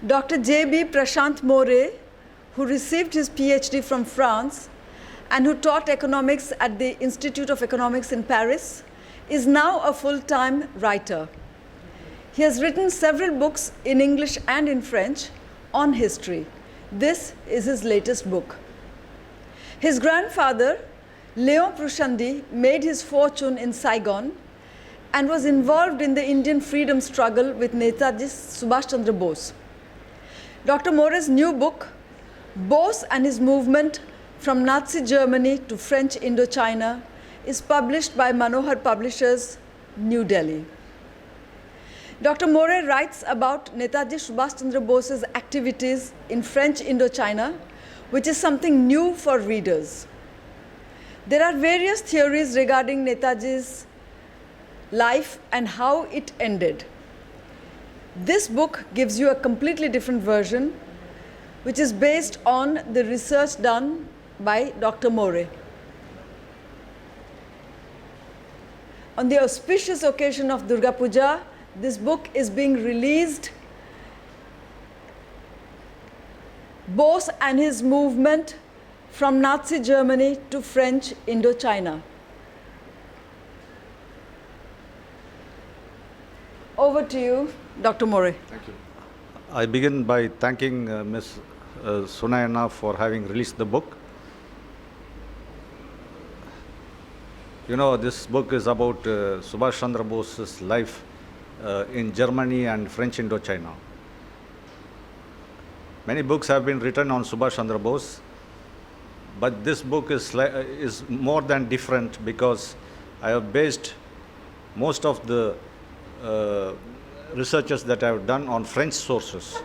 Dr. J.B. Prashant More, who received his PhD from France and who taught economics at the Institute of Economics in Paris, is now a full-time writer. He has written several books in English and in French on history. This is his latest book. His grandfather, Léon Prouchandi, made his fortune in Saigon and was involved in the Indian freedom struggle with Netaji Subhash Chandra Bose. Dr. More's new book, Bose and His Movement from Nazi Germany to French Indochina, is published by Manohar Publishers, New Delhi. Dr. More writes about Netaji Subhash Chandra Bose's activities in French Indochina, which is something new for readers. There are various theories regarding Netaji's life and how it ended. This book gives you a completely different version, which is based on the research done by Dr. More. On the auspicious occasion of Durga Puja, this book is being released. Bose and His Movement from Nazi Germany to French Indochina. Over to you, Dr. More. Thank you. I begin by thanking Ms. Sunayana for having released the book. You know, this book is about Subhash Chandra Bose's life in Germany and French Indochina. Many books have been written on Subhash Chandra Bose, but this book is more than different because I have based most of the researches that I have done on French sources.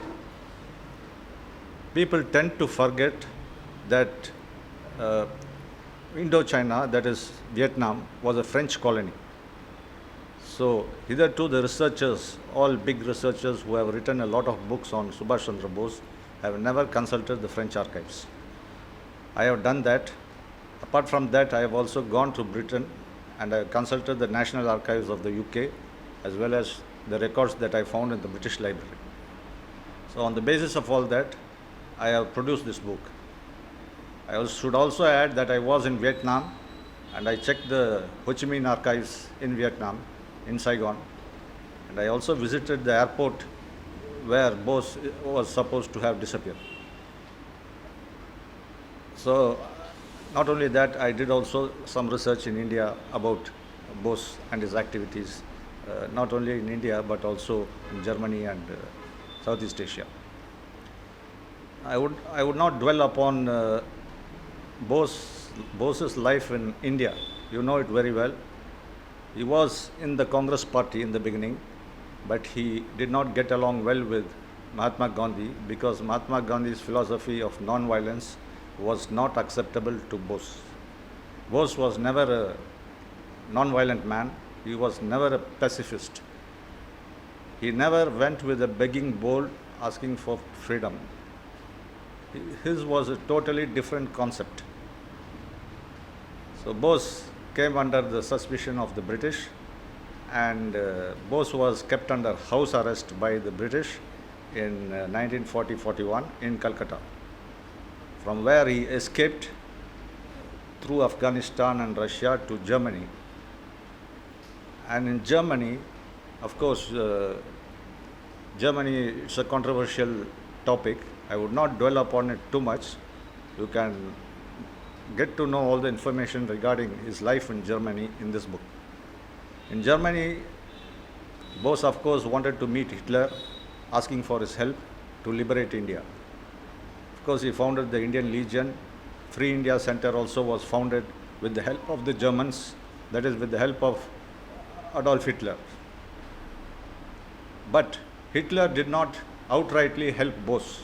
People tend to forget that Indochina, that is Vietnam, was a French colony. So hitherto the researchers, all big researchers who have written a lot of books on Subhash Chandra Bose, have never consulted the French archives. I have done that. Apart from that, I have also gone to Britain and I have consulted the National Archives of the UK, as well as the records that I found in the British Library. So on the basis of all that, I have produced this book. I should also add that I was in Vietnam and I checked the Ho Chi Minh archives in Vietnam, in Saigon, and I also visited the airport where Bose was supposed to have disappeared. So not only that, I did also some research in India about Bose and his activities, not only in India but also in Germany and Southeast Asia. I would not dwell upon Bose's life in India. You know it very well. He was in the Congress party in the beginning, but he did not get along well with Mahatma Gandhi because Mahatma Gandhi's philosophy of non-violence was not acceptable to Bose. Bose was never a non-violent man. He was never a pacifist. He never went with a begging bowl asking for freedom. His was a totally different concept. So Bose came under the suspicion of the British, and Bose was kept under house arrest by the British in 1940-41 in Calcutta, from where he escaped through Afghanistan and Russia to Germany. And in Germany, of course, Germany is a controversial topic. I would not dwell upon it too much. You can get to know all the information regarding his life in Germany in this book. In Germany, Bose, of course, wanted to meet Hitler, asking for his help to liberate India. Of course, he founded the Indian Legion. Free India Center also was founded with the help of the Germans, that is with the help of Adolf Hitler. But Hitler did not outrightly help Bose.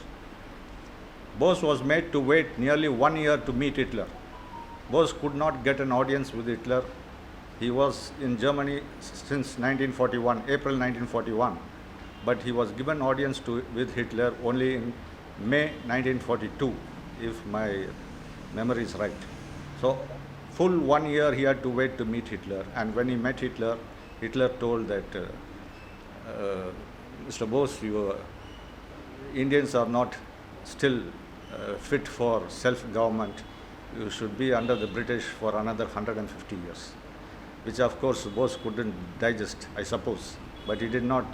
Bose was made to wait nearly 1 year to meet Hitler. Bose could not get an audience with Hitler. He was in Germany since 1941, April 1941, but he was given audience with Hitler only in May 1942, if my memory is right. So full 1 year he had to wait to meet Hitler, and when he met Hitler, Hitler told that Mr. Bose, Indians are not still fit for self-government. You should be under the British for another 150 years, which of course Bose couldn't digest, I suppose, but he did not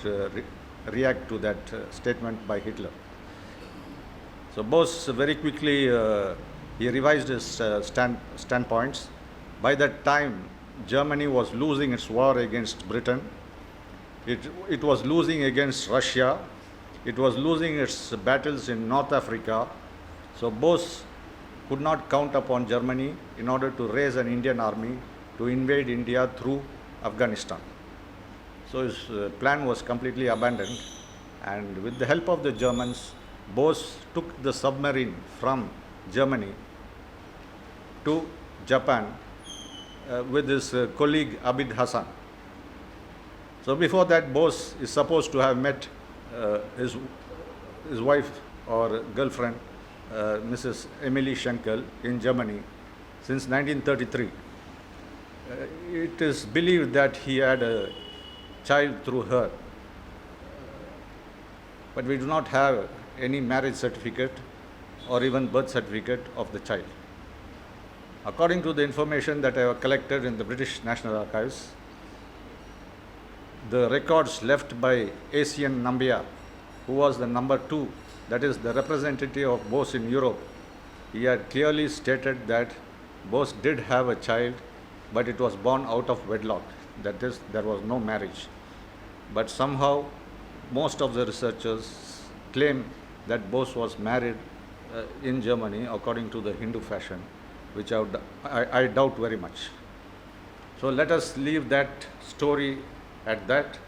react to that statement by Hitler. So Bose very quickly he revised his standpoints. By that time, Germany was losing its war against Britain. It was losing against Russia. It was losing its battles in North Africa. So Bose could not count upon Germany in order to raise an Indian army to invade India through Afghanistan. So his plan was completely abandoned, and with the help of the Germans, Bose took the submarine from Germany to Japan with his colleague Abid Hassan. So before that, Bose is supposed to have met his wife or girlfriend, Mrs. Emily Schenkel, in Germany since 1933. It is believed that he had a child through her, but we do not have any marriage certificate or even birth certificate of the child. According to the information that I have collected in the British National Archives, the records left by Asian Nambiar, who was the number 2, that is the representative of Bose in Europe, he had clearly stated that Bose did have a child, but it was born out of wedlock. That is, there was no marriage. But somehow, most of the researchers claim that Bose was married in Germany according to the Hindu fashion, which I doubt very much. So let us leave that story at that.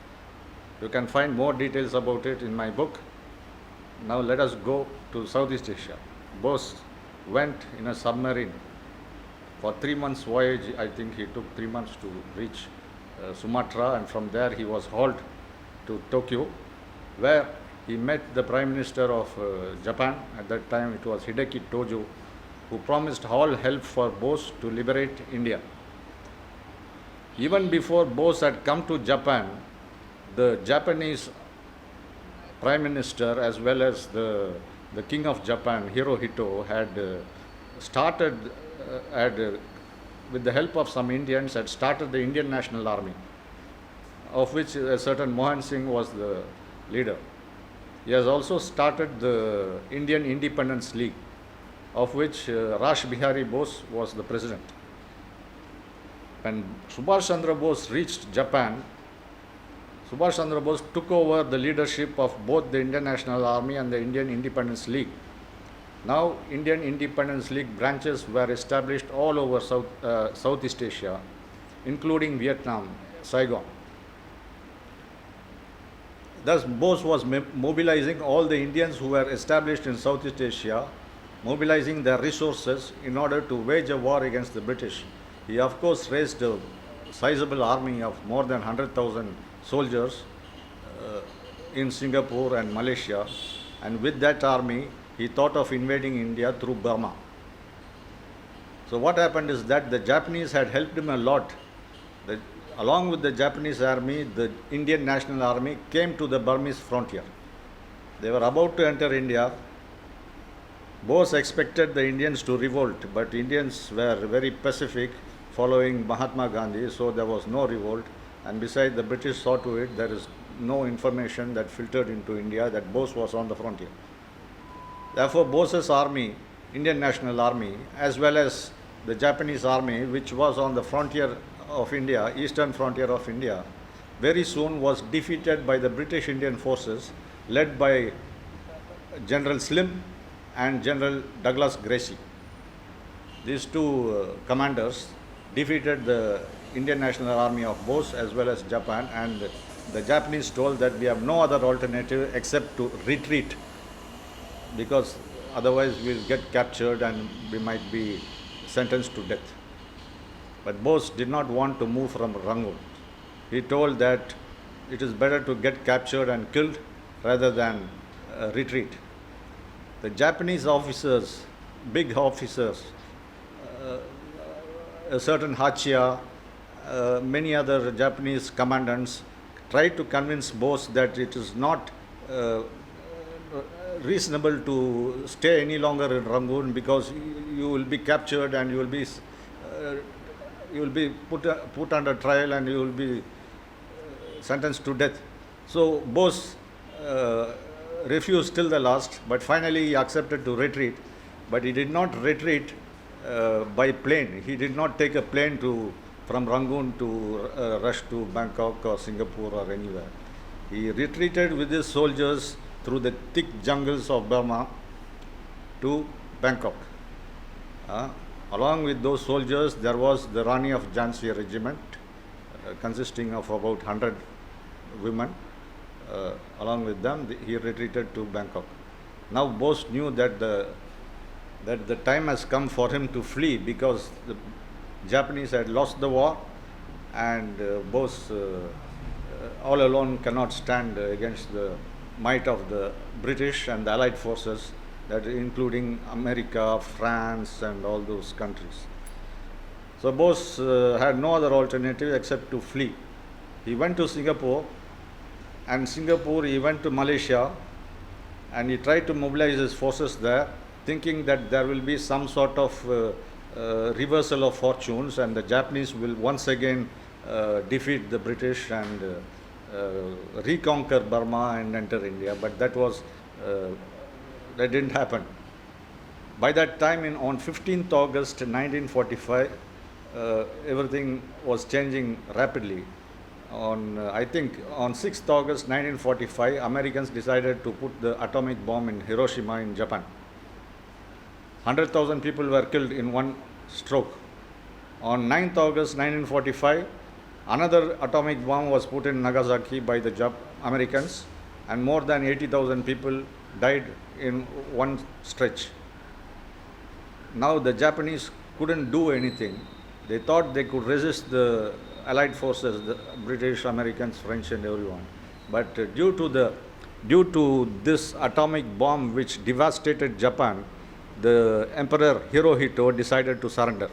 You can find more details about it in my book. Now let us go to Southeast Asia. Bose went in a submarine for 3 months voyage. I think he took 3 months to reach Sumatra, and from there he was hauled to Tokyo, where he met the Prime Minister of Japan. At that time it was Hideki Tojo, who promised all help for Bose to liberate India. Even before Bose had come to Japan, the Japanese Prime Minister as well as the King of Japan, Hirohito, had started, with the help of some Indians, had started the Indian National Army, of which a certain Mohan Singh was the leader. He has also started the Indian Independence League, of which Rash Bihari Bose was the president. When Subhash Chandra Bose reached Japan, Subhash Chandra Bose took over the leadership of both the Indian National Army and the Indian Independence League. Now, Indian Independence League branches were established all over Southeast Asia, including Vietnam, Saigon. Thus, Bose was mobilizing all the Indians who were established in Southeast Asia, mobilizing their resources in order to wage a war against the British. He, of course, raised a sizable army of more than 100,000 soldiers in Singapore and Malaysia, and with that army, he thought of invading India through Burma. So what happened is that the Japanese had helped him a lot. Along with the Japanese army, the Indian National Army came to the Burmese frontier. They were about to enter India. Bose expected the Indians to revolt, but Indians were very pacific, following Mahatma Gandhi, so there was no revolt. And besides, the British saw to it there is no information that filtered into India that Bose was on the frontier. Therefore, Bose's army, Indian National Army, as well as the Japanese army, which was on the frontier of India, eastern frontier of India, very soon was defeated by the British Indian forces led by General Slim and General Douglas Gracie. These two commanders defeated the Indian National Army of Bose as well as Japan, and the Japanese told that we have no other alternative except to retreat, because otherwise we will get captured and we might be sentenced to death. But Bose did not want to move from Rangoon. He told that it is better to get captured and killed rather than retreat. The Japanese officers, big officers, a certain Hachiya, many other Japanese commandants tried to convince Bose that it is not reasonable to stay any longer in Rangoon because you will be captured and you will be put under trial and you will be sentenced to death. So Bose refused till the last, but finally he accepted to retreat. But he did not retreat by plane. He did not take a plane from Rangoon to rush to Bangkok or Singapore or anywhere. He retreated with his soldiers through the thick jungles of Burma to Bangkok. Along with those soldiers, there was the Rani of Jhansi regiment, consisting of about 100 women. Along with them, he retreated to Bangkok. Now Bose knew that the time has come for him to flee because the Japanese had lost the war, and Bose all alone cannot stand against the might of the British and the Allied forces, that including America, France, and all those countries. So Bose had no other alternative except to flee. He went to Singapore, and Singapore he went to Malaysia, and he tried to mobilize his forces there, thinking that there will be some sort of reversal of fortunes and the Japanese will once again defeat the British and reconquer Burma and enter India. But that didn't happen. By that time, on 15th August 1945, everything was changing rapidly. I think on 6th August 1945, Americans decided to put the atomic bomb in Hiroshima in Japan. 100,000 people were killed in one stroke. On 9th August 1945, another atomic bomb was put in Nagasaki by the Americans, and more than 80,000 people died in one stretch. Now the Japanese couldn't do anything. They thought they could resist the Allied forces, the British, Americans, French, and everyone. But due to this atomic bomb which devastated Japan, the Emperor Hirohito decided to surrender.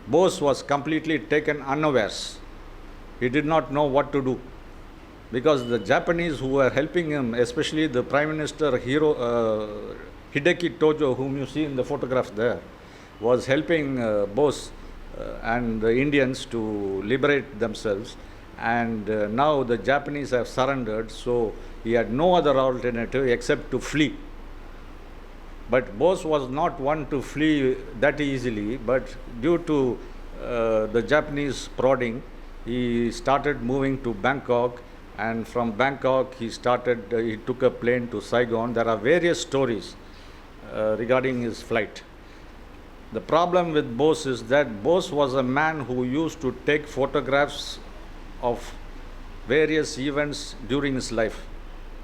Bose was completely taken unawares. He did not know what to do because the Japanese who were helping him, especially the Prime Minister Hideki Tojo, whom you see in the photograph there, was helping Bose and the Indians to liberate themselves. And now the Japanese have surrendered, so he had no other alternative except to flee. But Bose was not one to flee that easily, but due to the Japanese prodding, he started moving to Bangkok, and from Bangkok he took a plane to Saigon. There are various stories regarding his flight. The problem with Bose is that Bose was a man who used to take photographs of various events during his life,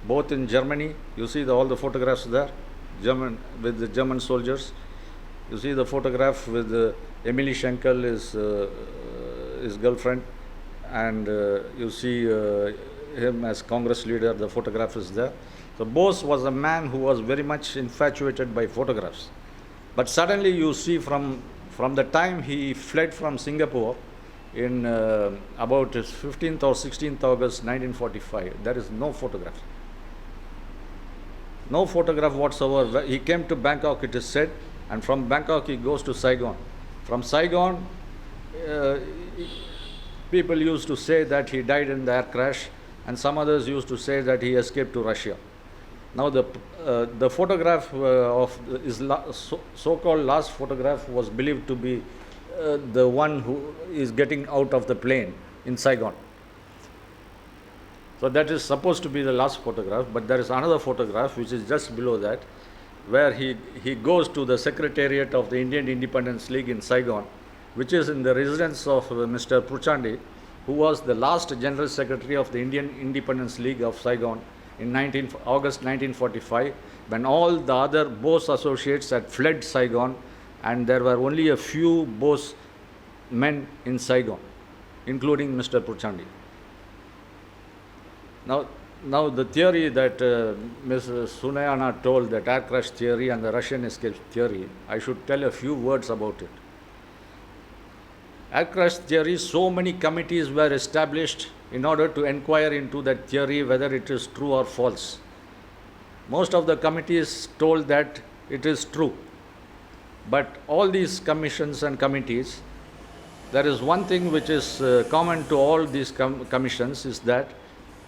both in Germany. You see all the photographs there, with the German soldiers. You see the photograph with Emily Schenkel, his girlfriend, and you see him as Congress leader. The photograph is there. So Bose was a man who was very much infatuated by photographs. But suddenly you see from the time he fled from Singapore in about 15th or 16th August 1945, there is no photograph. No photograph whatsoever. He came to Bangkok, it is said, and from Bangkok he goes to Saigon. From Saigon, people used to say that he died in the air crash, and some others used to say that he escaped to Russia. Now the photograph of his so-called last photograph was believed to be the one who is getting out of the plane in Saigon. So that is supposed to be the last photograph, but there is another photograph which is just below that, where he goes to the Secretariat of the Indian Independence League in Saigon, which is in the residence of Mr. Purchandi, who was the last General Secretary of the Indian Independence League of Saigon in August 1945, when all the other Bose associates had fled Saigon, and there were only a few Bose men in Saigon, including Mr. Purchandi. Now the theory that Ms. Sunayana told, that air crash theory and the Russian escape theory, I should tell a few words about it. Air crash theory, so many committees were established in order to inquire into that theory, whether it is true or false. Most of the committees told that it is true. But all these commissions and committees, there is one thing which is common to all these commissions is that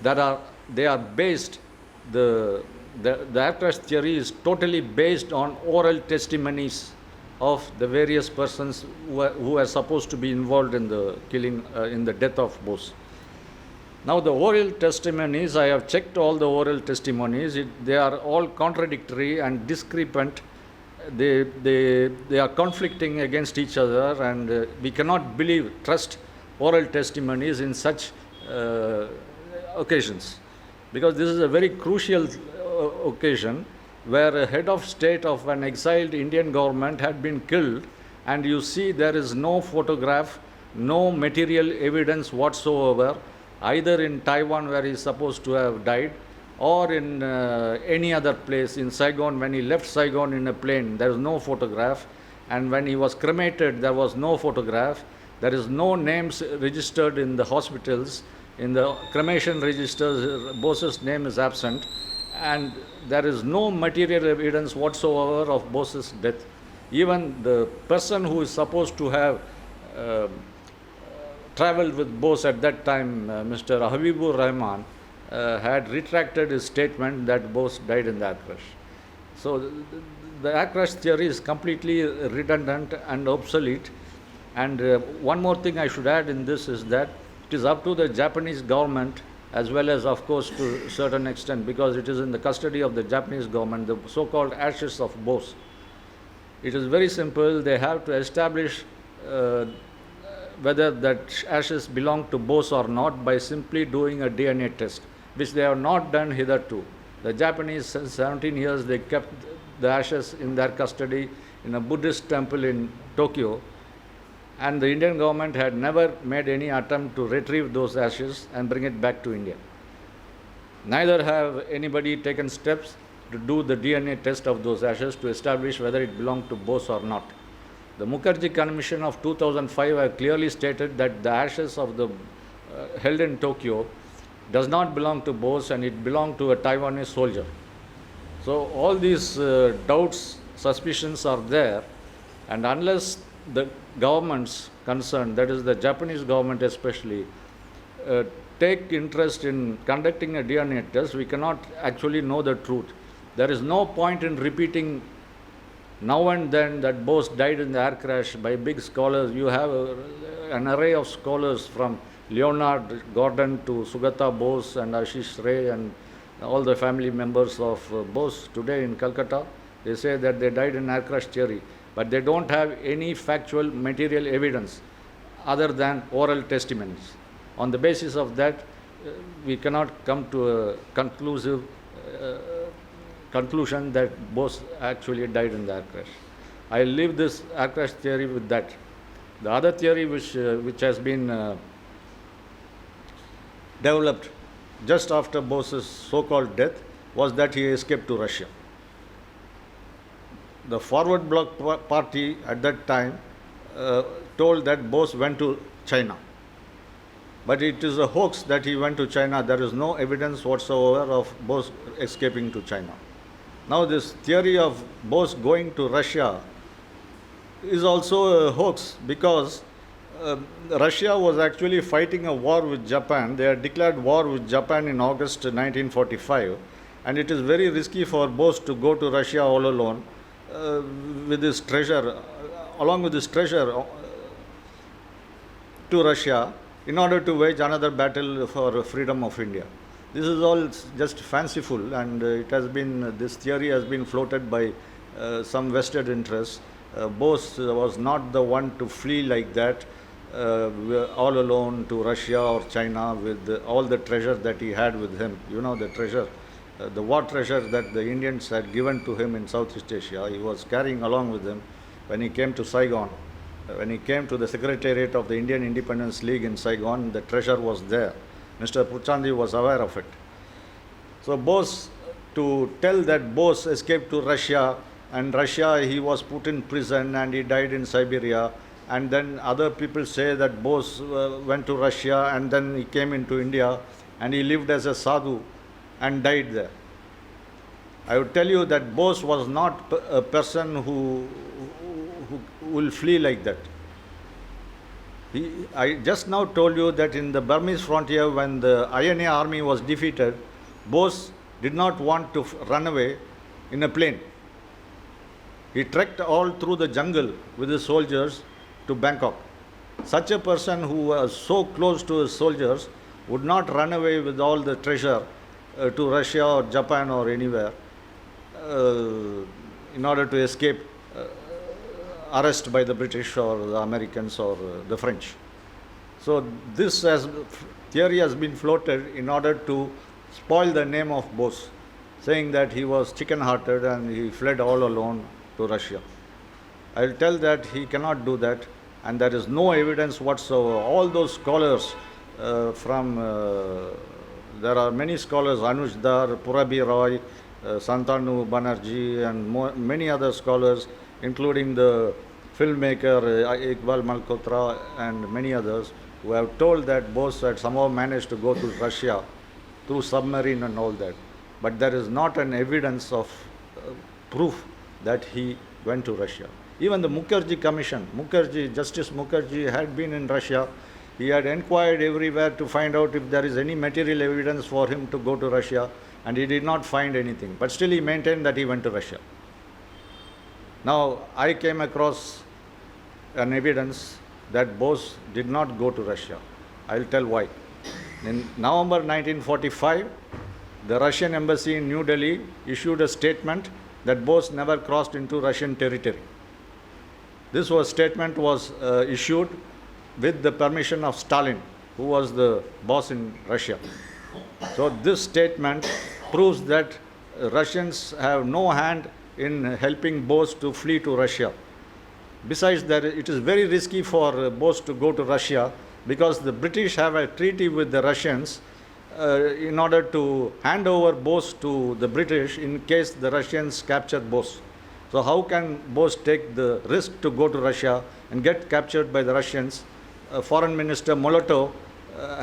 they are based, the air crash theory is totally based on oral testimonies of the various persons who are supposed to be involved in the killing, in the death of Bose. Now the oral testimonies, I have checked all the oral testimonies, they are all contradictory and discrepant. They are conflicting against each other, and we cannot trust oral testimonies in such occasions, because this is a very crucial occasion where a head of state of an exiled Indian government had been killed, and you see there is no photograph, no material evidence whatsoever, either in Taiwan where he is supposed to have died, or in any other place. In Saigon, when he left Saigon in a plane, there is no photograph, and when he was cremated, there was no photograph. There is no names registered in the hospitals. In the cremation registers, Bose's name is absent, and there is no material evidence whatsoever of Bose's death. Even the person who is supposed to have traveled with Bose at that time, Mr. Habibur Rahman, had retracted his statement that Bose died in the air crash. So the air crash theory is completely redundant and obsolete. And one more thing I should add in this is that it is up to the Japanese government, as well as, of course, to a certain extent, because it is in the custody of the Japanese government, the so-called ashes of Bose. It is very simple. They have to establish whether that ashes belong to Bose or not by simply doing a DNA test, which they have not done hitherto. The Japanese, since 17 years, they kept the ashes in their custody in a Buddhist temple in Tokyo, and the Indian government had never made any attempt to retrieve those ashes and bring it back to India. Neither have anybody taken steps to do the DNA test of those ashes to establish whether it belonged to Bose or not. The Mukherjee Commission of 2005 have clearly stated that the ashes of the held in Tokyo does not belong to Bose, and it belonged to a Taiwanese soldier. So all these doubts, suspicions are there, and unless the governments concerned, that is the Japanese government especially, take interest in conducting a DNA test, we cannot actually know the truth. There is no point in repeating now and then that Bose died in the air crash by big scholars. You have an array of scholars from Leonard Gordon to Sugata Bose and Ashish Ray and all the family members of Bose today in Calcutta. They say that they died in air crash theory, but they don't have any factual material evidence other than oral testimonies. On the basis of that, we cannot come to a conclusive conclusion that Bose actually died in the air crash. I leave this air crash theory with that. The other theory which has been developed just after Bose's so-called death was that he escaped to Russia. The Forward Bloc party at that time told that Bose went to China. But it is a hoax that he went to China. There is no evidence whatsoever of Bose escaping to China. Now this theory of Bose going to Russia is also a hoax, because Russia was actually fighting a war with Japan. They had declared war with Japan in August 1945, and it is very risky for Bose to go to Russia all alone with his treasure, along with his treasure to Russia, in order to wage another battle for freedom of India. This is all just fanciful, and this theory has been floated by some vested interests. Bose was not the one to flee like that, all alone to Russia or China with all the treasure that he had with him. You know, the treasure, the war treasure that the Indians had given to him in Southeast Asia, he was carrying along with him when he came to Saigon. When he came to the Secretariat of the Indian Independence League in Saigon, the treasure was there. Mr. Purchandji was aware of it. So Bose, to tell that Bose escaped to Russia, and Russia he was put in prison and he died in Siberia, and then other people say that Bose went to Russia and then he came into India and he lived as a sadhu and died there. I would tell you that Bose was not a person who will flee like that. I just now told you that in the Burmese frontier, when the INA army was defeated, Bose did not want to run away in a plane. He trekked all through the jungle with his soldiers to Bangkok. Such a person who was so close to his soldiers would not run away with all the treasure to Russia or Japan or anywhere in order to escape arrest by the British or the Americans or the French. So this theory has been floated in order to spoil the name of Bose, saying that he was chicken-hearted and he fled all alone to Russia. I will tell that he cannot do that, and there is no evidence whatsoever. All those scholars there are many scholars, Anuj Dar, Purabi Roy, Santanu Banerjee, and many other scholars, including the filmmaker Iqbal Malhotra and many others, who have told that Bose had somehow managed to go to Russia through submarine and all that. But there is not an evidence of proof that he went to Russia. Even the Mukherjee Commission, Justice Mukherjee had been in Russia. He had inquired everywhere to find out if there is any material evidence for him to go to Russia, and he did not find anything. But still he maintained that he went to Russia. Now, I came across an evidence that Bose did not go to Russia. I will tell why. In November 1945, the Russian embassy in New Delhi issued a statement that Bose never crossed into Russian territory. This statement was issued with the permission of Stalin, who was the boss in Russia. So this statement proves that Russians have no hand in helping Bose to flee to Russia. Besides that, it is very risky for Bose to go to Russia because the British have a treaty with the Russians in order to hand over Bose to the British in case the Russians capture Bose. So how can Bose take the risk to go to Russia and get captured by the Russians? Foreign Minister Molotov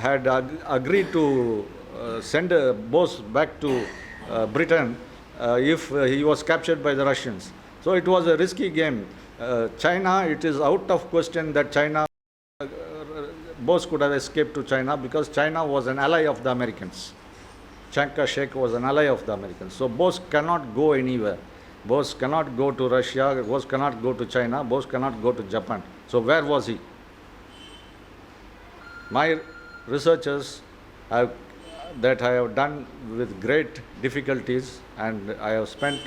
had agreed to send Bose back to Britain if he was captured by the Russians. So it was a risky game. China, it is out of question that Bose could have escaped to China because China was an ally of the Americans. Chiang Kai-shek was an ally of the Americans. So Bose cannot go anywhere. Bose cannot go to Russia, Bose cannot go to China, Bose cannot go to Japan. So where was he? My researches that I have done with great difficulties, and I have spent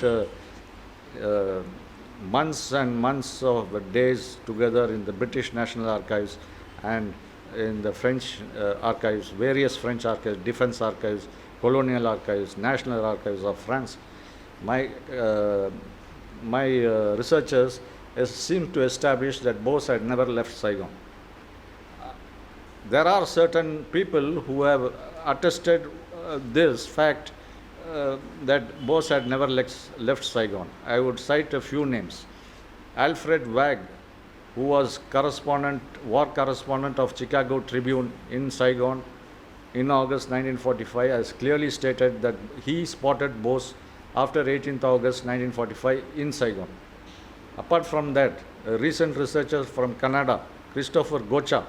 months and months of days together in the British National Archives and in the French archives, various French archives, defense archives, colonial archives, national archives of France. My researchers seem to establish that Bose had never left Saigon. There are certain people who have attested this fact that Bose had never left Saigon. I would cite a few names. Alfred Wagg, who was war correspondent of Chicago Tribune in Saigon in August 1945, has clearly stated that he spotted Bose after 18th August 1945 in Saigon. Apart from that, recent researchers from Canada, Christopher Gocha,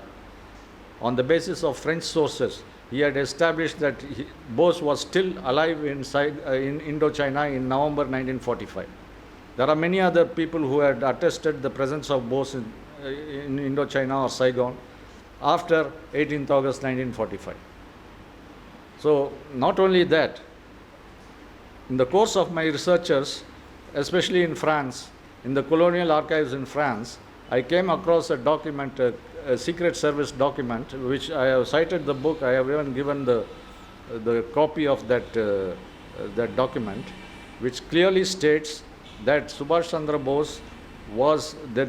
on the basis of French sources, he had established that Bose was still alive in Indochina in November 1945. There are many other people who had attested the presence of Bose in Indochina or Saigon after 18th August 1945. So not only that, in the course of my researches, especially in France, in the colonial archives in France, I came across a document, a Secret Service document, which I have cited the book. I have even given the copy of that document, which clearly states that Subhash Chandra Bose was the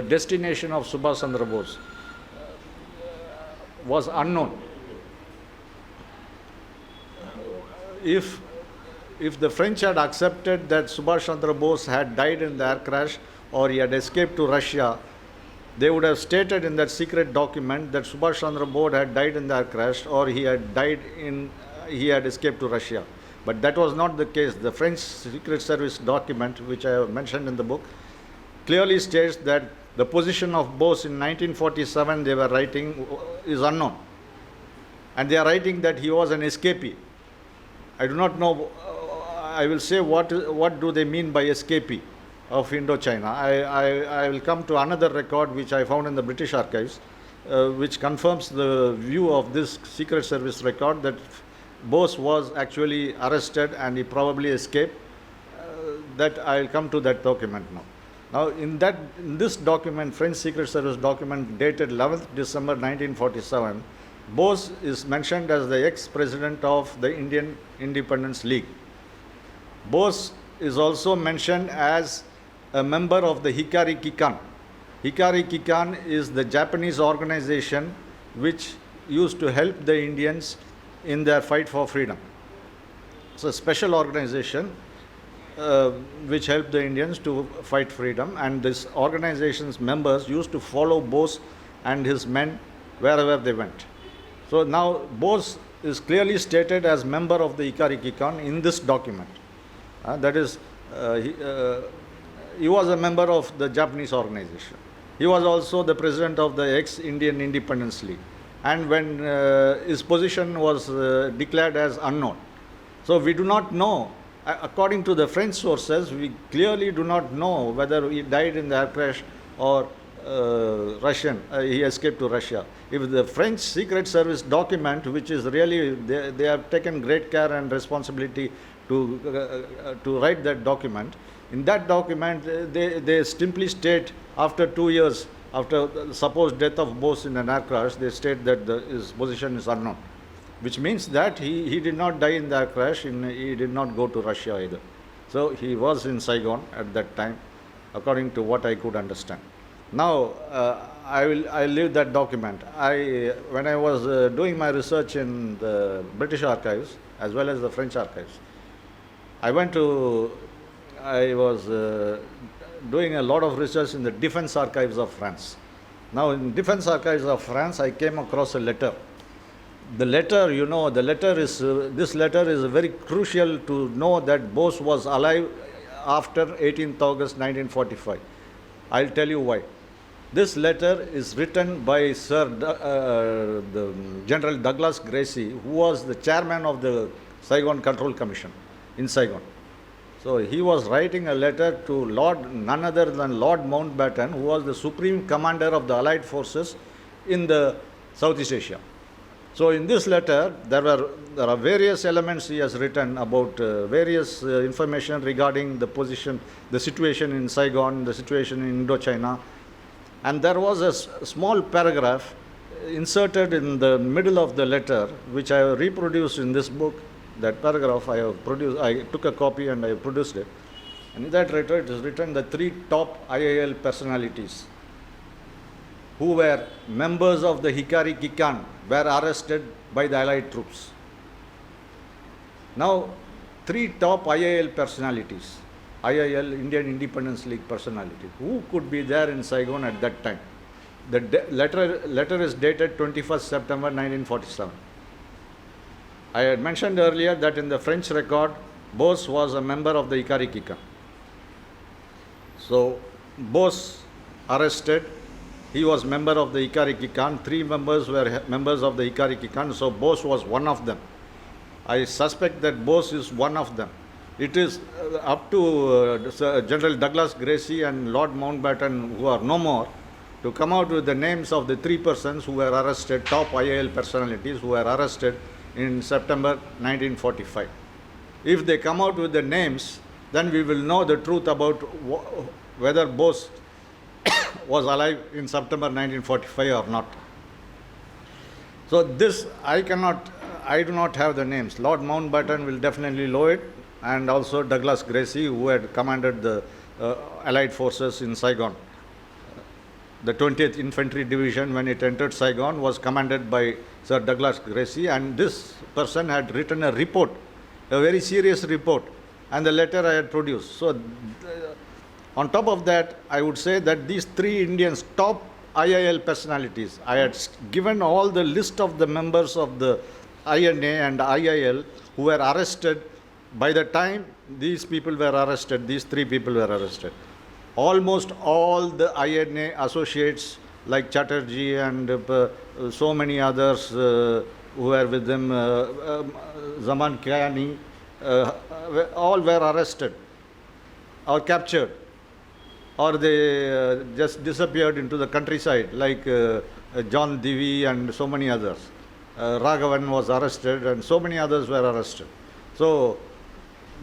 destination of Subhash Chandra Bose was unknown. If the French had accepted that Subhash Chandra Bose had died in the air crash or he had escaped to Russia, they would have stated in that secret document that Subhash Chandra Bose had died in the air crash or he had escaped to Russia. But that was not the case. The French Secret Service document, which I have mentioned in the book, clearly states that the position of Bose in 1947, they were writing, is unknown. And they are writing that he was an escapee. I do not know, I will say what do they mean by escapee of Indochina. I will come to another record which I found in the British archives, which confirms the view of this Secret Service record that Bose was actually arrested and he probably escaped. That I will come to that document now. Now, in this document, French Secret Service document dated 11th December 1947, Bose is mentioned as the ex-president of the Indian Independence League. Bose is also mentioned as a member of the Hikari Kikan. Hikari Kikan is the Japanese organization which used to help the Indians in their fight for freedom. It's a special organization which helped the Indians to fight freedom, and this organization's members used to follow Bose and his men wherever they went. So now Bose is clearly stated as member of the Hikari Kikan in this document. That is, he was a member of the Japanese organization. He was also the president of the ex-Indian Independence League. And when his position was declared as unknown. So we do not know. According to the French sources, we clearly do not know whether he died in the air crash or he escaped to Russia. If the French Secret Service document, which is really, they have taken great care and responsibility to write that document, in that document they simply state after 2 years, after the supposed death of Bose in an air crash, they state that his position is unknown. Which means that he did not die in the crash, he did not go to Russia either. So he was in Saigon at that time, according to what I could understand. Now, I'll leave that document. When I was doing my research in the British archives, as well as the French archives, I was doing a lot of research in the Defense Archives of France. Now, in Defense Archives of France, I came across a letter. The letter, this letter is very crucial to know that Bose was alive after 18th August 1945. I'll tell you why. This letter is written by the General Douglas Gracie, who was the chairman of the Saigon Control Commission in Saigon. So he was writing a letter to none other than Lord Mountbatten, who was the supreme commander of the Allied forces in the Southeast Asia. So in this letter, there are various elements he has written about various information regarding the position, the situation in Saigon, the situation in Indochina. And there was a small paragraph inserted in the middle of the letter, which I have reproduced in this book. That paragraph I took a copy and I produced it. And in that letter it is written the 3 top IIL personalities who were members of the Hikari Kikan were arrested by the Allied troops. Now, 3 top IIL personalities, IIL, Indian Independence League personalities, who could be there in Saigon at that time? The letter is dated 21st September 1947. I had mentioned earlier that in the French record, Bose was a member of the Hikari Kikan. So, Bose arrested. He was member of the Hikari Kikan. 3 members were members of the Hikari Kikan. So Bose was one of them. I suspect that Bose is one of them. It is up to General Douglas Gracie and Lord Mountbatten, who are no more, to come out with the names of the 3 persons who were arrested, top IIL personalities who were arrested in September 1945. If they come out with the names, then we will know the truth about whether Bose was alive in September 1945 or not. So this I do not have the names. Lord Mountbatten will definitely know it, and also Douglas Gracie, who had commanded the Allied forces in Saigon. The 20th Infantry Division, when it entered Saigon, was commanded by Sir Douglas Gracie, and this person had written a report, a very serious report, and the letter I had produced. So on top of that, I would say that these 3 Indians, top IIL personalities, I had given all the list of the members of the INA and IIL who were arrested by the time these people were arrested, these three people were arrested, almost all the INA associates like Chatterjee and so many others who were with them, Zaman Kiani, all were arrested or captured, or they just disappeared into the countryside like John Divi and so many others. Raghavan was arrested and so many others were arrested. So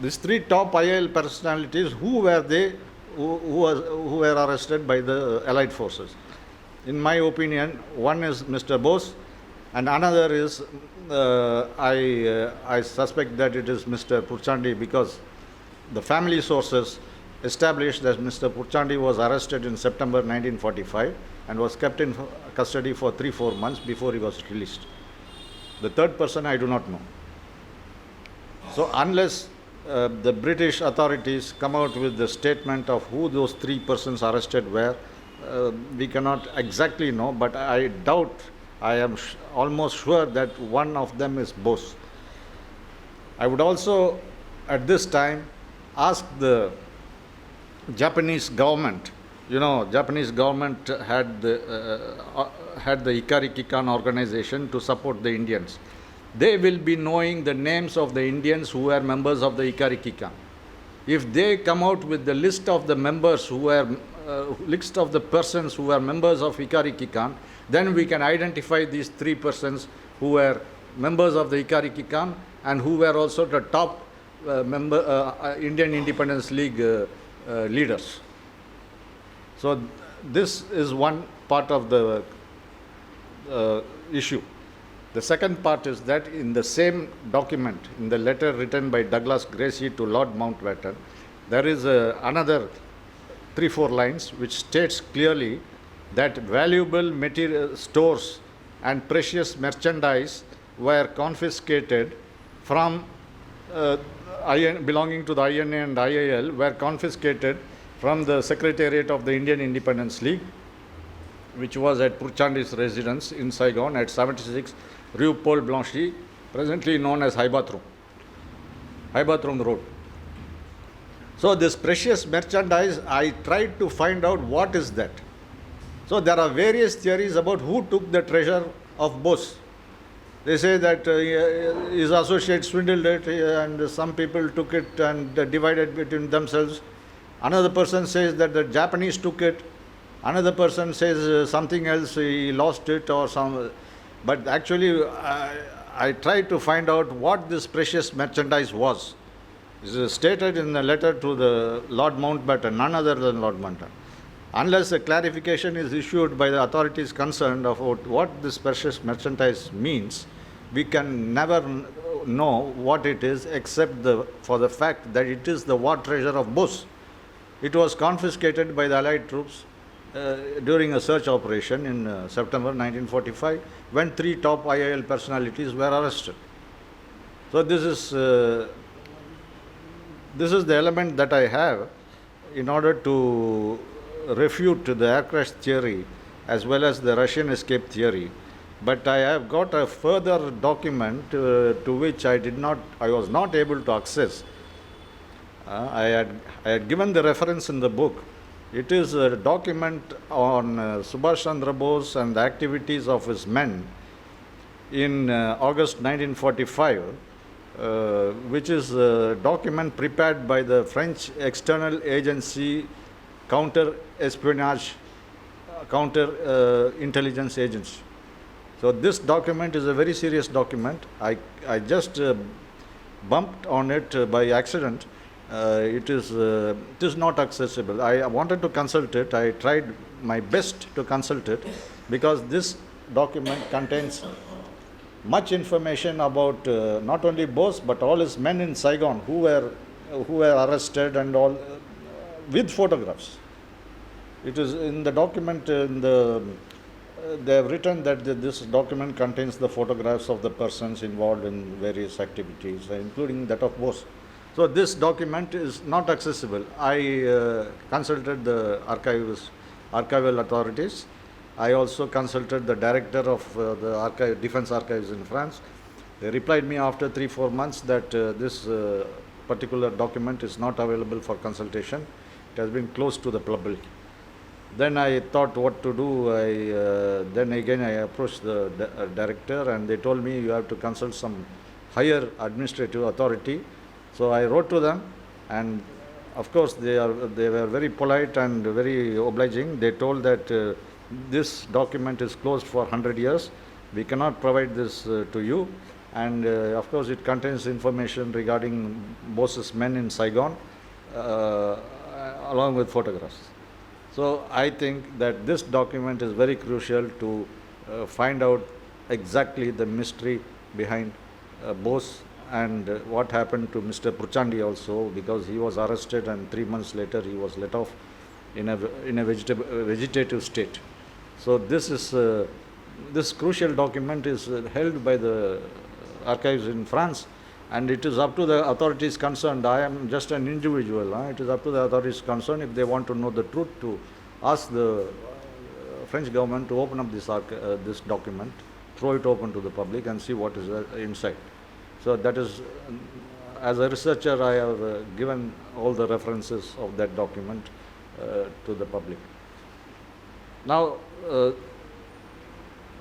these three top IIL personalities, who were they who were arrested by the Allied forces? In my opinion, one is Mr. Bose and another is, I suspect that it is Mr. Purchandi, because the family sources established that Mr. Purchandi was arrested in September 1945 and was kept in custody for 3-4 months before he was released. The third person I do not know. So unless the British authorities come out with the statement of who those three persons arrested were, we cannot exactly know, but I doubt, I am almost sure that one of them is Bose. I would also at this time ask the Japanese government. You know, Japanese government had the Ikari Kikan organization to support the Indians. They will be knowing the names of the Indians who were members of the Ikari Kikan. If they come out with the list of the members who were, list of the persons who were members of Ikari Kikan, then we can identify these three persons who were members of the Ikari Kikan and who were also the top Indian Independence League leaders. So this is one part of the issue. The second part is that in the same document, in the letter written by Douglas Gracie to Lord Mountbatten, there is another 3-4 lines which states clearly that valuable material stores and precious merchandise were confiscated from belonging to the INA and IIL, were confiscated from the Secretariat of the Indian Independence League, which was at Purchandi's residence in Saigon at 76 Rue Paul Blanchy, presently known as High Bathroom Road. So this precious merchandise, I tried to find out what is that. So there are various theories about who took the treasure of Bose. They say that his associates swindled it and some people took it and divided between themselves. Another person says that the Japanese took it. Another person says something else, he lost it or some. But actually, I tried to find out what this precious merchandise was. It is stated in the letter to the Lord Mountbatten, none other than Lord Mountbatten. Unless a clarification is issued by the authorities concerned about what this precious merchandise means, we can never know what it is except for the fact that it is the war treasure of Bose. It was confiscated by the Allied troops during a search operation in September 1945 when 3 top IIL personalities were arrested. So this is the element that I have in order to refute the air crash theory as well as the Russian escape theory. But I have got a further document to which I was not able to access. I had given the reference in the book. It is a document on Subhash Chandra Bose and the activities of his men in August 1945, which is a document prepared by the French External Agency Counter-Espionage, Counter-Intelligence Agency. So this document is a very serious document. I just bumped on it by accident. It is not accessible. I wanted to consult it. I tried my best to consult it because this document contains much information about not only Bose but all his men in Saigon who were arrested and all with photographs. It is in the document. They have written that this document contains the photographs of the persons involved in various activities, including that of Bose. So this document is not accessible. I consulted the archival authorities. I also consulted the director of the Defense Archives in France. They replied me after 3-4 months that this particular document is not available for consultation. It has been closed to the public. Then I thought what to do. Then again I approached the director, and they told me you have to consult some higher administrative authority. So I wrote to them, and of course they were very polite and very obliging. They told that this document is closed for 100 years. We cannot provide this to you, and of course it contains information regarding Bose's men in Saigon along with photographs. So I think that this document is very crucial to find out exactly the mystery behind Bose and what happened to Mr. Purchandi also, because he was arrested and 3 months later he was let off in a vegetative state. So this crucial document is held by the archives in France, and it is up to the authorities concerned. I am just an individual. It is up to the authorities concerned, if they want to know the truth, to ask the French government to open up this document, throw it open to the public and see what is inside. So that is, as a researcher, I have given all the references of that document to the public. Now,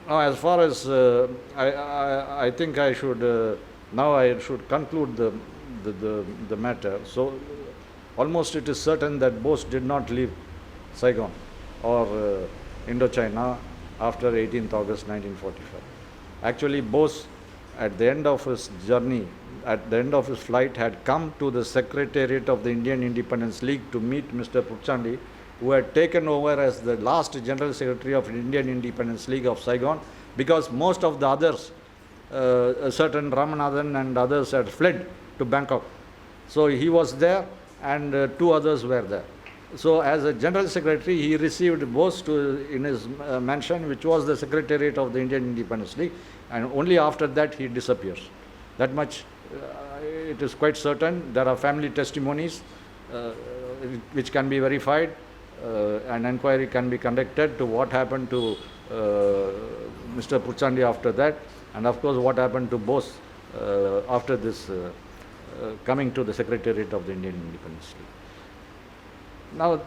as far as I think I should now I should conclude the matter. So almost it is certain that Bose did not leave Saigon or Indochina after 18th August 1945. Actually, Bose, at the end of his journey, at the end of his flight, had come to the Secretariat of the Indian Independence League to meet Mr. Purchandi, who had taken over as the last General Secretary of Indian Independence League of Saigon, because most of the others, a certain Ramanathan and others, had fled to Bangkok. So he was there, and 2 others were there. So as a General Secretary, he received Bose in his mansion, which was the Secretariat of the Indian Independence League, and only after that he disappears. That much it is quite certain. There are family testimonies which can be verified. An inquiry can be conducted to what happened to Mr. Purchandi after that, and of course what happened to Bose after this coming to the Secretariat of the Indian Independence League. Now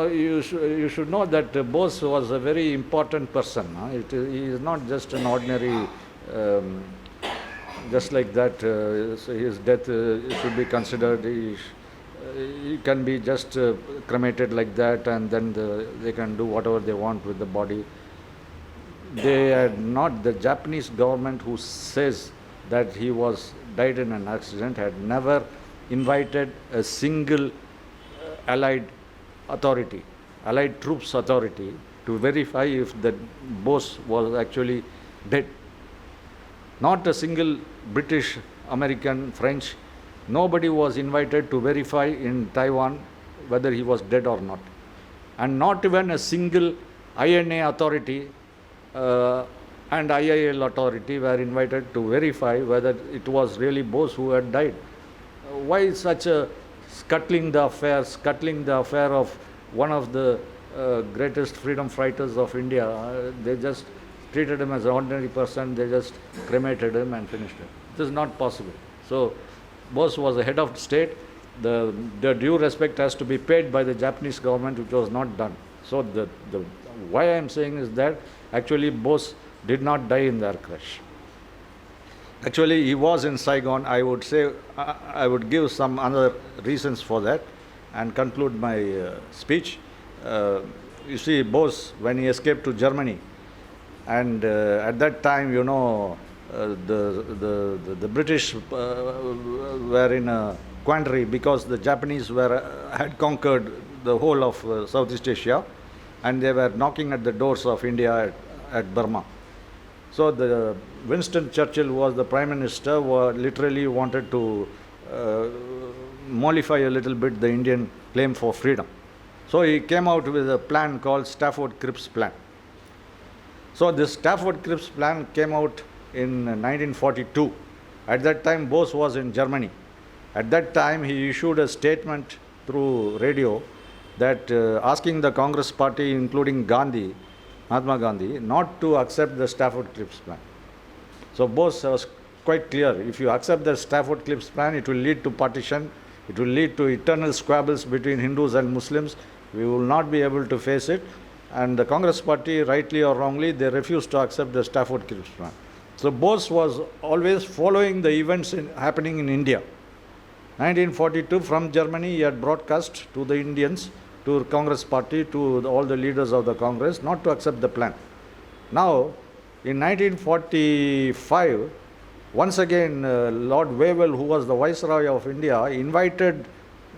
you should know that Bose was a very important person. He is not just an ordinary, just like that. So his death should be considered. He can be just cremated like that, and then they can do whatever they want with the body. They had not, the Japanese government, who says that he died in an accident, had never invited a single Allied authority, Allied troops authority, to verify if the Bose was actually dead. Not a single British, American, French, nobody was invited to verify in Taiwan whether he was dead or not. And not even a single INA authority and IIL authority were invited to verify whether it was really Bose who had died. Why such a scuttling the affair of one of the greatest freedom fighters of India? They just treated him as an ordinary person. They just cremated him and finished him. This is not possible. So Bose was the head of state. The due respect has to be paid by the Japanese government, which was not done. So why I am saying is that actually Bose did not die in the air crash. Actually, he was in Saigon. I would say I would give some other reasons for that and conclude my speech. You see, Bose, when he escaped to Germany, and at that time, you know, the British were in a quandary because the Japanese had conquered the whole of Southeast Asia, and they were knocking at the doors of India at Burma. So Winston Churchill, who was the Prime Minister, literally wanted to mollify a little bit the Indian claim for freedom. So he came out with a plan called Stafford-Cripps Plan. So this Stafford-Cripps Plan came out in 1942. At that time, Bose was in Germany. At that time, he issued a statement through radio that asking the Congress party, including Mahatma Gandhi, not to accept the Stafford-Cripps Plan. So Bose was quite clear. If you accept the Stafford Cripps plan, it will lead to partition, it will lead to eternal squabbles between Hindus and Muslims. We will not be able to face it. And the Congress party, rightly or wrongly, they refused to accept the Stafford Cripps plan. So Bose was always following the events happening in India. 1942, from Germany, he had broadcast to the Indians, to the Congress party, to all the leaders of the Congress, not to accept the plan. Now, in 1945, once again, Lord Wavell, who was the Viceroy of India, invited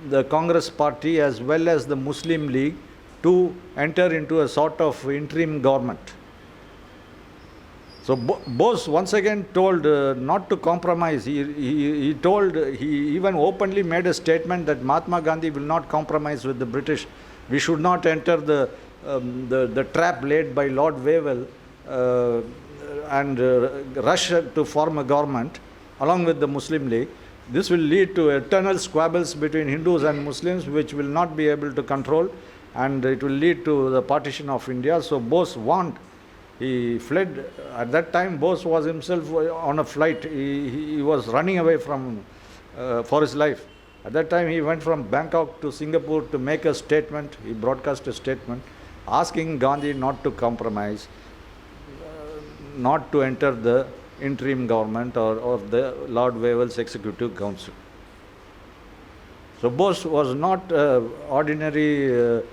the Congress party as well as the Muslim League to enter into a sort of interim government. So Bose once again told not to compromise. He told, he even openly made a statement that Mahatma Gandhi will not compromise with the British. We should not enter the trap laid by Lord Wavell and rush to form a government along with the Muslim League. This will lead to eternal squabbles between Hindus and Muslims, which will not be able to control, and it will lead to the partition of India. So Bose warned. He fled. At that time, Bose was himself on a flight. He was running away from for his life. At that time, he went from Bangkok to Singapore to make a statement. He broadcast a statement asking Gandhi not to compromise, not to enter the interim government or the Lord Wavell's Executive Council. So Bose was not ordinary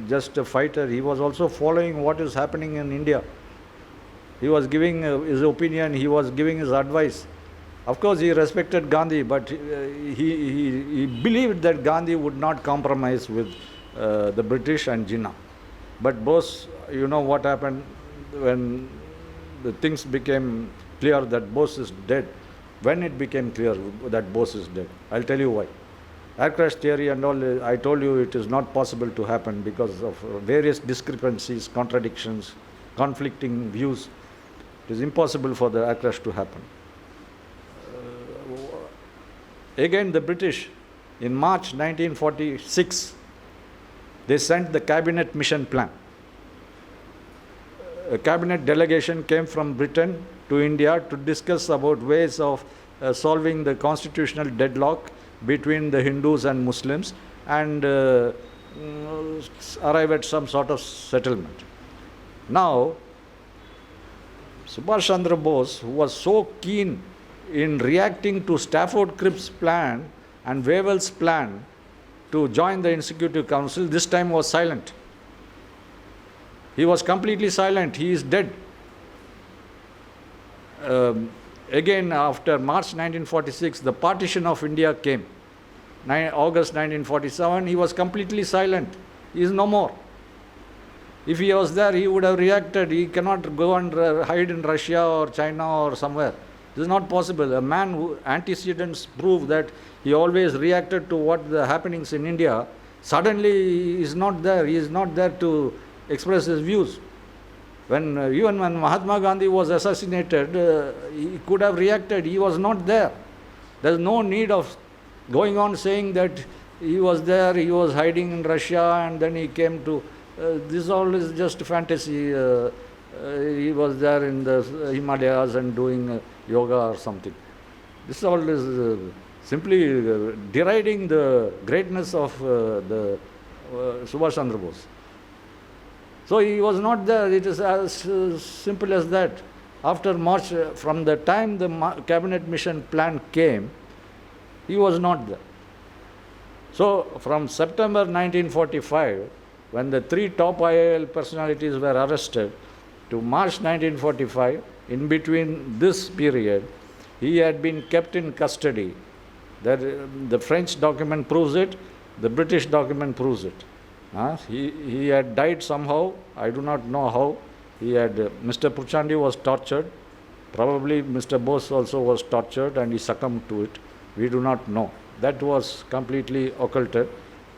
just a fighter. He was also following what is happening in India. He was giving his opinion, he was giving his advice. Of course, he respected Gandhi, but he believed that Gandhi would not compromise with the British and Jinnah. But Bose, you know what happened when the things became clear that Bose is dead. When it became clear that Bose is dead, I'll tell you why. Air crash theory and all, I told you it is not possible to happen because of various discrepancies, contradictions, conflicting views. It is impossible for the air crash to happen. Again, the British, in March 1946, they sent the cabinet mission plan. A cabinet delegation came from Britain to India to discuss about ways of solving the constitutional deadlock between the Hindus and Muslims and arrive at some sort of settlement. Now, Subhash Chandra Bose, who was so keen in reacting to Stafford Cripps' plan and Wavell's plan to join the Executive Council, this time was silent. He was completely silent. He is dead. Again, after March 1946, the partition of India came. August 1947, he was completely silent. He is no more. If he was there, he would have reacted. He cannot go and hide in Russia or China or somewhere. This is not possible. A man who antecedents prove that he always reacted to what the happenings in India, suddenly he is not there. He is not there to express his views. Even when Mahatma Gandhi was assassinated, he could have reacted. He was not there. There is no need of going on saying that he was there, he was hiding in Russia, and then he came to. This all is just fantasy. He was there in the Himalayas and doing yoga or something. This all is simply deriding the greatness of the Subhash Chandra Bose. So he was not there. It is as simple as that. After March, from the time the cabinet mission plan came, he was not there. So from September 1945, when the three top IIL personalities were arrested, to March 1945, in between this period, he had been kept in custody. The French document proves it, the British document proves it. He had died somehow, I do not know how. Mr. Purchandi was tortured, probably Mr. Bose also was tortured and he succumbed to it. We do not know. That was completely occulted.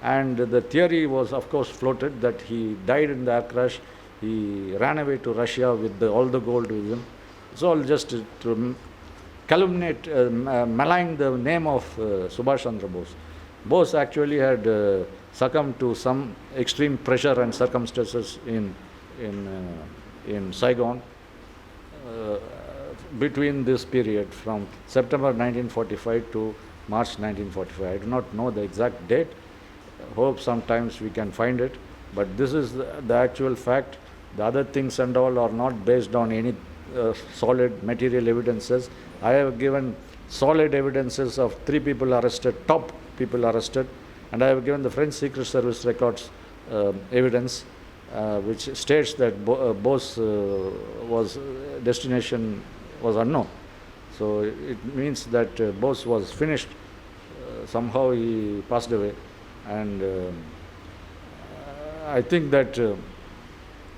And the theory was, of course, floated that he died in the air crash. He ran away to Russia with all the gold with him. It's all just to calumniate, malign the name of Subhash Chandra Bose. Bose actually had succumbed to some extreme pressure and circumstances in Saigon. between this period from September 1945 to March 1945. I do not know the exact date. Hope sometimes we can find it, but this is the actual fact. The other things and all are not based on any solid material evidences. I have given solid evidences of 3 people arrested, top people arrested, and I have given the French Secret Service records evidence which states that Bose was destination was unknown. So it means that Bose was finished. Somehow he passed away, and I think that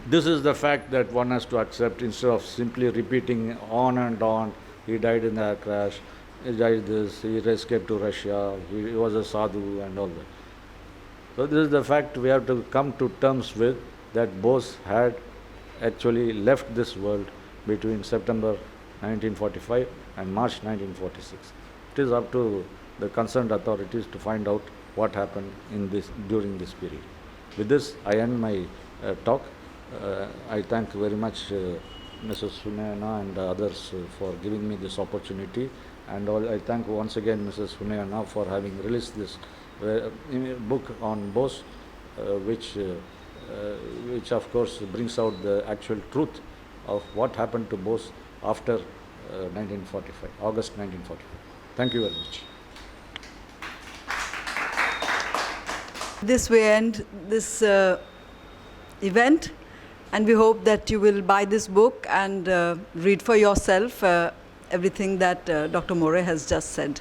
this is the fact that one has to accept instead of simply repeating on and on. He died in the air crash, he died this, he escaped to Russia, he was a sadhu and all that. So this is the fact we have to come to terms with, that Bose had actually left this world between September 1945 and March 1946. It is up to the concerned authorities to find out what happened during this period. With this, I end my talk. I thank very much Mrs. Sunayana and others for giving me this opportunity, and I thank once again Mrs. Sunayana for having released this book on Bose, which of course brings out the actual truth of what happened to Bose after 1945, August 1945. Thank you very much. This way end this event, and we hope that you will buy this book and read for yourself everything that Dr. More has just said.